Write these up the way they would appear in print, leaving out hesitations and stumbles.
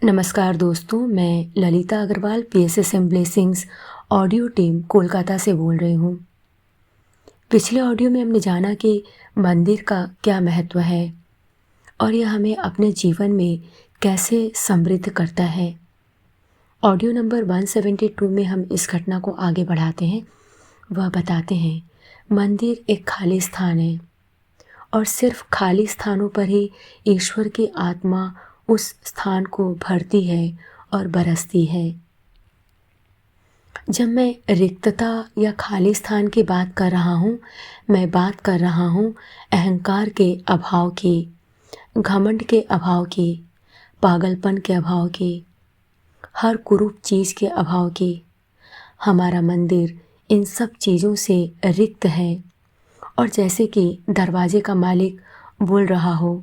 नमस्कार दोस्तों, मैं Lalita Agarwal PSS and blessings audio team Kolkata से बोल रही हूँ। पिछले ऑडियो में हमने जाना कि मंदिर का क्या महत्व है और यह हमें अपने जीवन में कैसे समृद्ध करता है। ऑडियो नंबर 172 में हम इस घटना को आगे बढ़ाते हैं। वह बताते हैं मंदिर एक खाली स्थान है और सिर्फ खाली स्थानों पर ही ईश्वर की आत्मा उस स्थान को भरती है और बरसती है। जब मैं रिक्तता या खाली स्थान की बात कर रहा हूँ, मैं बात कर रहा हूँ अहंकार के अभाव की, घमंड के अभाव की, पागलपन के अभाव की, हर कुरूप चीज़ के अभाव की। हमारा मंदिर इन सब चीज़ों से रिक्त है और जैसे कि दरवाजे का मालिक बोल रहा हो,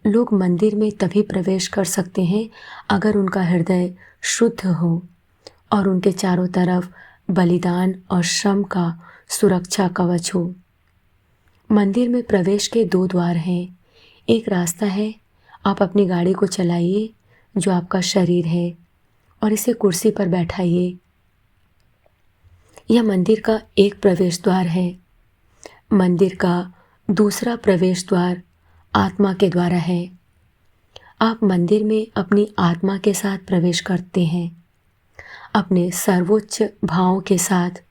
लोग मंदिर में तभी प्रवेश कर सकते हैं अगर उनका हृदय शुद्ध हो और उनके चारों तरफ बलिदान और श्रम का सुरक्षा कवच हो। मंदिर में प्रवेश के 2 द्वार हैं। एक रास्ता है, आप अपनी गाड़ी को चलाइए जो आपका शरीर है और इसे कुर्सी पर बैठाइए। यह मंदिर का एक प्रवेश द्वार है। मंदिर का दूसरा प्रवेश द्वार आत्मा के द्वारा है। आप मंदिर में अपनी आत्मा के साथ प्रवेश करते हैं, अपने सर्वोच्च भावों के साथ,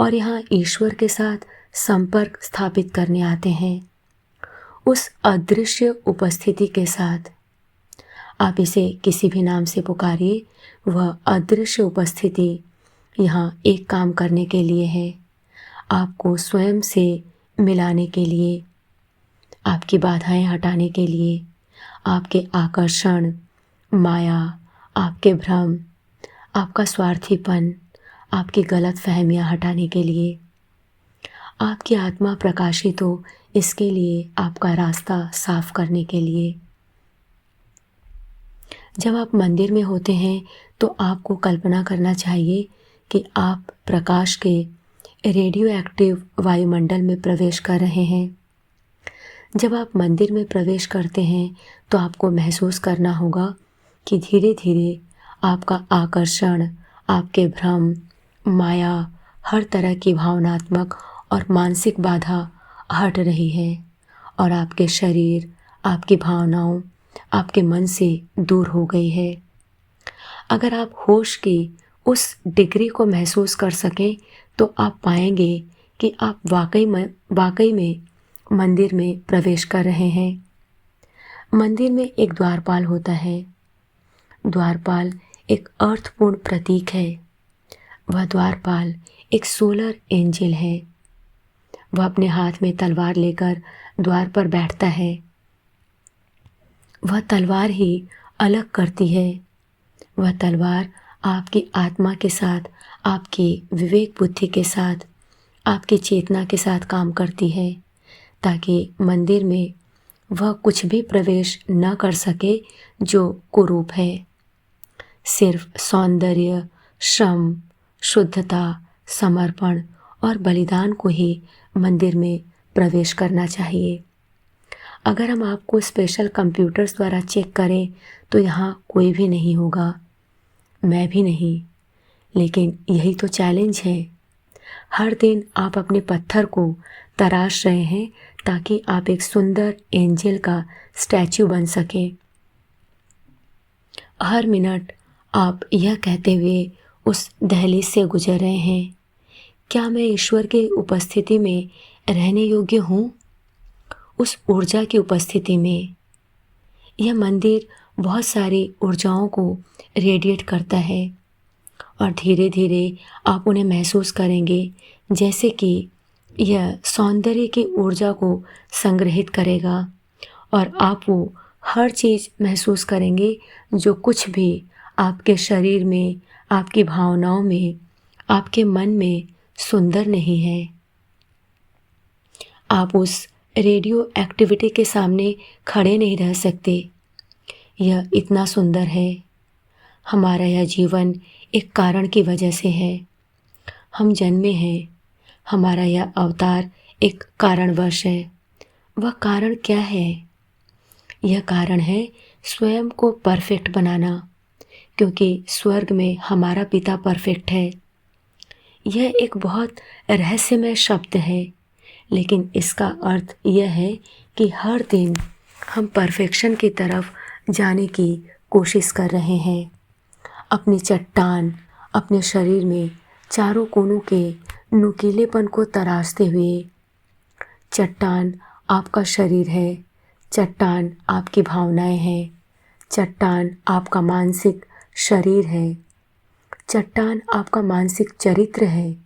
और यहाँ ईश्वर के साथ संपर्क स्थापित करने आते हैं, उस अदृश्य उपस्थिति के साथ। आप इसे किसी भी नाम से पुकारिए, वह अदृश्य उपस्थिति यहाँ एक काम करने के लिए है, आपको स्वयं से मिलाने के लिए, आपकी बाधाएं हटाने के लिए, आपके आकर्षण, माया, आपके भ्रम, आपका स्वार्थीपन, आपकी गलत फहमियाँ हटाने के लिए। आपकी आत्मा प्रकाशित हो, इसके लिए, आपका रास्ता साफ करने के लिए। जब आप मंदिर में होते हैं तो आपको कल्पना करना चाहिए कि आप प्रकाश के रेडियो एक्टिव वायुमंडल में प्रवेश कर रहे हैं। जब आप मंदिर में प्रवेश करते हैं तो आपको महसूस करना होगा कि धीरे धीरे आपका आकर्षण, आपके भ्रम, माया, हर तरह की भावनात्मक और मानसिक बाधा हट रही है और आपके शरीर, आपकी भावनाओं, आपके मन से दूर हो गई है। अगर आप होश की उस डिग्री को महसूस कर सकें तो आप पाएंगे कि आप वाकई में मंदिर में प्रवेश कर रहे हैं। मंदिर में एक द्वारपाल होता है। द्वारपाल एक अर्थपूर्ण प्रतीक है। वह द्वारपाल एक सोलर एंजल है। वह अपने हाथ में तलवार लेकर द्वार पर बैठता है। वह तलवार ही अलग करती है। वह तलवार आपकी आत्मा के साथ, आपकी विवेक बुद्धि के साथ, आपकी चेतना के साथ काम करती है, ताकि मंदिर में वह कुछ भी प्रवेश न कर सके जो कुरूप है। सिर्फ सौंदर्य, श्रम, शुद्धता, समर्पण और बलिदान को ही मंदिर में प्रवेश करना चाहिए। अगर हम आपको स्पेशल कंप्यूटर्स द्वारा चेक करें तो यहाँ कोई भी नहीं होगा, मैं भी नहीं। लेकिन यही तो चैलेंज है। हर दिन आप अपने पत्थर को तराश रहे हैं ताकि आप एक सुंदर एंजल का स्टैच्यू बन सकें। हर मिनट आप यह कहते हुए उस दहलीज से गुजर रहे हैं, क्या मैं ईश्वर की उपस्थिति में रहने योग्य हूँ? उस ऊर्जा की उपस्थिति में। यह मंदिर बहुत सारी ऊर्जाओं को रेडिएट करता है और धीरे धीरे आप उन्हें महसूस करेंगे, जैसे कि यह सौंदर्य की ऊर्जा को संग्रहित करेगा और आप वो हर चीज़ महसूस करेंगे जो कुछ भी आपके शरीर में, आपकी भावनाओं में, आपके मन में सुंदर नहीं है। आप उस रेडियो एक्टिविटी के सामने खड़े नहीं रह सकते। यह इतना सुंदर है। हमारा यह जीवन एक कारण की वजह से है। हम जन्मे हैं। हमारा यह अवतार एक कारणवश है। वह कारण क्या है? यह कारण है स्वयं को परफेक्ट बनाना, क्योंकि स्वर्ग में हमारा पिता परफेक्ट है। यह एक बहुत रहस्यमय शब्द है, लेकिन इसका अर्थ यह है कि हर दिन हम परफेक्शन की तरफ जाने की कोशिश कर रहे हैं। अपनी चट्टान, अपने शरीर में चारों कोनों के नुकीलेपन को तराशते हुए। चट्टान आपका शरीर है, चट्टान आपकी भावनाएं हैं, चट्टान आपका मानसिक शरीर है, चट्टान आपका मानसिक चरित्र है।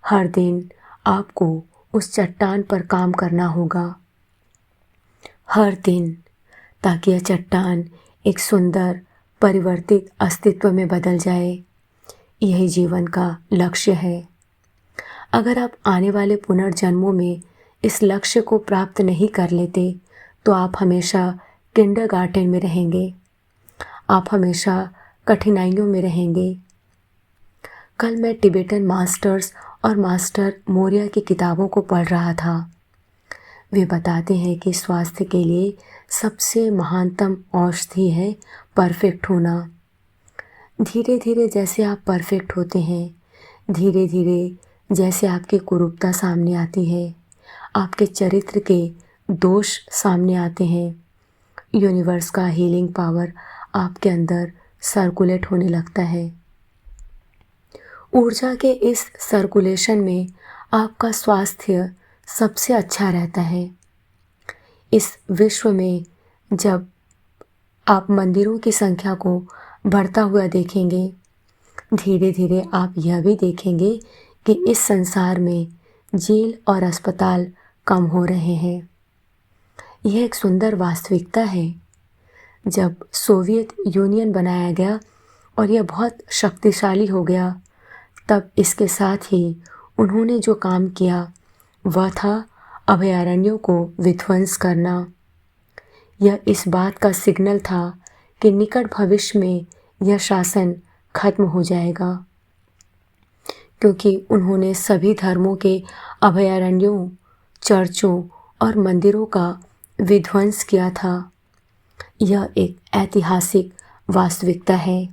हर दिन आपको उस चट्टान पर काम करना होगा, हर दिन, ताकि यह चट्टान एक सुंदर परिवर्तित अस्तित्व में बदल जाए। यही जीवन का लक्ष्य है। अगर आप आने वाले पुनर्जन्मों में इस लक्ष्य को प्राप्त नहीं कर लेते तो आप हमेशा किंडरगार्टन में रहेंगे, आप हमेशा कठिनाइयों में रहेंगे। कल मैं टिबेटन मास्टर्स और मास्टर मोरिया की किताबों को पढ़ रहा था। वे बताते हैं कि स्वास्थ्य के लिए सबसे महानतम औषधि है परफेक्ट होना। धीरे धीरे जैसे आप परफेक्ट होते हैं, धीरे धीरे जैसे आपकी कुरूपता सामने आती है, आपके चरित्र के दोष सामने आते हैं, यूनिवर्स का हीलिंग पावर आपके अंदर सर्कुलेट होने लगता है। ऊर्जा के इस सर्कुलेशन में आपका स्वास्थ्य सबसे अच्छा रहता है। इस विश्व में जब आप मंदिरों की संख्या को बढ़ता हुआ देखेंगे, धीरे धीरे आप यह भी देखेंगे कि इस संसार में जेल और अस्पताल कम हो रहे हैं। यह एक सुंदर वास्तविकता है। जब सोवियत यूनियन बनाया गया और यह बहुत शक्तिशाली हो गया, तब इसके साथ ही उन्होंने जो काम किया वह था अभयारण्यों को विध्वंस करना। यह इस बात का सिग्नल था कि निकट भविष्य में यह शासन खत्म हो जाएगा, क्योंकि उन्होंने सभी धर्मों के अभयारण्यों, चर्चों और मंदिरों का विध्वंस किया था। यह एक ऐतिहासिक वास्तविकता है।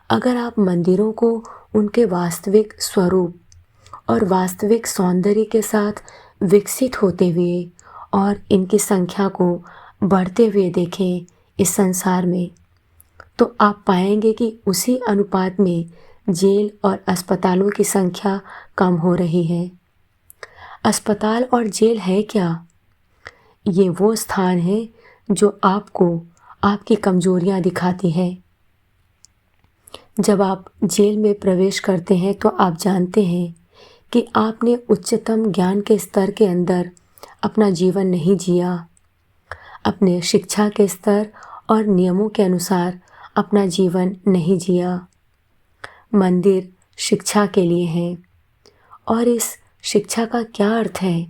अगर आप मंदिरों को उनके वास्तविक स्वरूप और वास्तविक सौंदर्य के साथ विकसित होते हुए और इनकी संख्या को बढ़ते हुए देखें इस संसार में, तो आप पाएंगे कि उसी अनुपात में जेल और अस्पतालों की संख्या कम हो रही है। अस्पताल और जेल है क्या? ये वो स्थान है जो आपको आपकी कमजोरियां दिखाती है। जब आप जेल में प्रवेश करते हैं तो आप जानते हैं कि आपने उच्चतम ज्ञान के स्तर के अंदर अपना जीवन नहीं जिया, अपने शिक्षा के स्तर और नियमों के अनुसार अपना जीवन नहीं जिया। मंदिर शिक्षा के लिए है, और इस शिक्षा का क्या अर्थ है?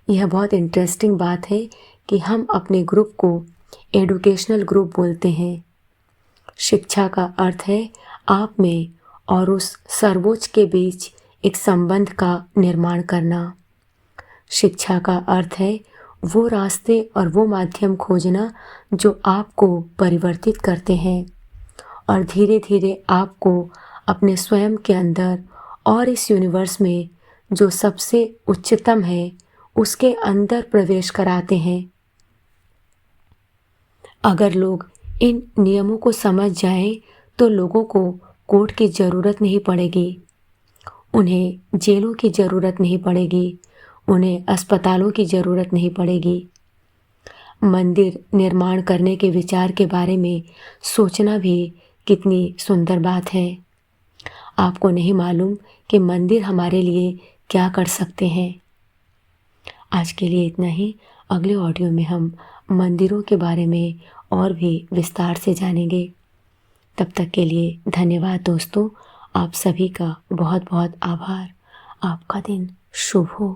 यह बहुत इंटरेस्टिंग बात है कि हम अपने ग्रुप को एडुकेशनल ग्रुप बोलते हैं। शिक्षा का अर्थ है आप में और उस सर्वोच्च के बीच एक संबंध का निर्माण करना। शिक्षा का अर्थ है वो रास्ते और वो माध्यम खोजना जो आपको परिवर्तित करते हैं और धीरे धीरे आपको अपने स्वयं के अंदर और इस यूनिवर्स में जो सबसे उच्चतम है उसके अंदर प्रवेश कराते हैं। अगर लोग इन नियमों को समझ जाएं तो लोगों को कोर्ट की ज़रूरत नहीं पड़ेगी, उन्हें जेलों की ज़रूरत नहीं पड़ेगी, उन्हें अस्पतालों की ज़रूरत नहीं पड़ेगी। मंदिर निर्माण करने के विचार के बारे में सोचना भी कितनी सुंदर बात है। आपको नहीं मालूम कि मंदिर हमारे लिए क्या कर सकते हैं। आज के लिए इतना ही। अगले ऑडियो में हम मंदिरों के बारे में और भी विस्तार से जानेंगे। तब तक के लिए धन्यवाद दोस्तों। आप सभी का बहुत बहुत आभार। आपका दिन शुभ हो।